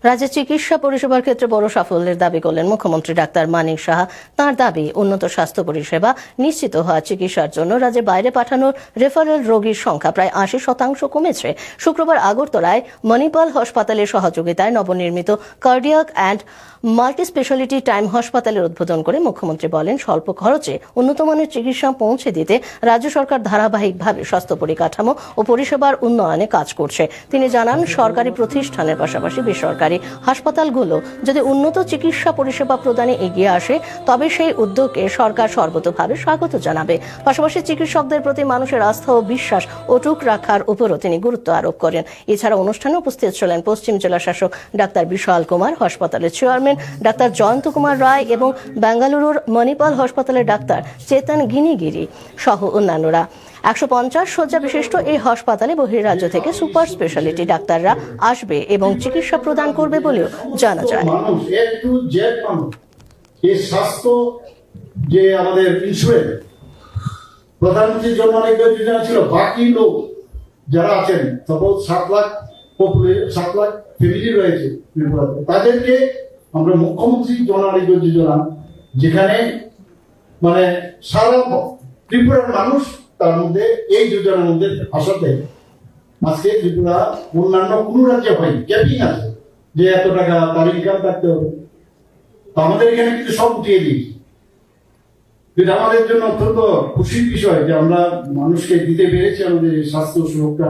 রাজ্যে চিকিৎসা পরিষেবার ক্ষেত্রে বড় সাফল্যের দাবি করলেন মুখ্যমন্ত্রী ডাক্তার মানিক সাহা। তাঁর দাবি, উন্নত স্বাস্থ্য পরিষেবা নিশ্চিত হওয়া চিকিৎসার জন্য রাজ্যে বাইরে পাঠানোর রেফারেল রোগীর সংখ্যা প্রায় ৮০% কমেছে। শুক্রবার আগরতলায় মণিপাল হাসপাতালের সহযোগিতায় নবনির্মিত cardiac and multi speciality time হাসপাতালের উদ্বোধন করে মুখ্যমন্ত্রী বলেন, স্বল্প খরচে উন্নতমানের চিকিৎসা পৌঁছে দিতে রাজ্য সরকার ধারাবাহিকভাবে স্বাস্থ্য পরিকাঠামো ও পরিষেবার উন্নয়নে কাজ করছে। তিনি জানান, সরকারি প্রতিষ্ঠানের পাশাপাশি বেসরকারি হাসপাতালগুলো যদি উন্নত চিকিৎসা পরিষেবা প্রদানে এগিয়ে আসে তবে সেই উদ্যোগকে সরকার সর্বতোভাবে স্বাগত জানাবে। পাশাপাশি চিকিৎসকদের প্রতি মানুষের আস্থা ও বিশ্বাস অটুট রাখার উপরও তিনি গুরুত্ব আরোপ করেন। এছাড়া অনুষ্ঠানে উপস্থিত ছিলেন পশ্চিম জেলা শাসক ডাক্তার বিশাল কুমার, হাসপাতালের চেয়ারম্যান ডাক্তার জয়ন্ত কুমার রায় এবং বেঙ্গালুরুর মণিপাল হাসপাতালের ডাক্তার চেতন গিনিগিরি সহ অন্যান্যরা। ১৫০ শয্যা বিশিষ্ট এই হাসপাতালে বহির্রাজ্য থেকে সুপার স্পেশালিটি ডাক্তাররা আসবে এবং চিকিৎসা প্রদান করবে বলেও জানা যায়। স্বাস্থ্য যে আমাদের ইন্স্যুরেন্স প্রধানমন্ত্রী জন আরোগ্য যোজনা ছিল, বাকি লোক যারা আছেন সাপোজ 7 লাখ ফ্যামিলি রয়েছে, তাদেরকে আমরা মুখ্যমন্ত্রী জন আরোগ্য যোজনা, যেখানে মানে সারা ত্রিপুরার মানুষ তার মধ্যে এই যোজনার মধ্যে আসাতে আজকে ত্রিপুরা অন্যান্য কোন রাজ্যে হয় ক্যাপিং আছে যে এত টাকা তার ইনকাম থাকতে হবে, আমাদের এখানে কিন্তু সব উঠিয়ে দিয়েছি। এটা আমাদের জন্য অত্যন্ত খুশির বিষয় যে আমরা মানুষকে দিতে পেরেছি আমাদের স্বাস্থ্য সুরক্ষা।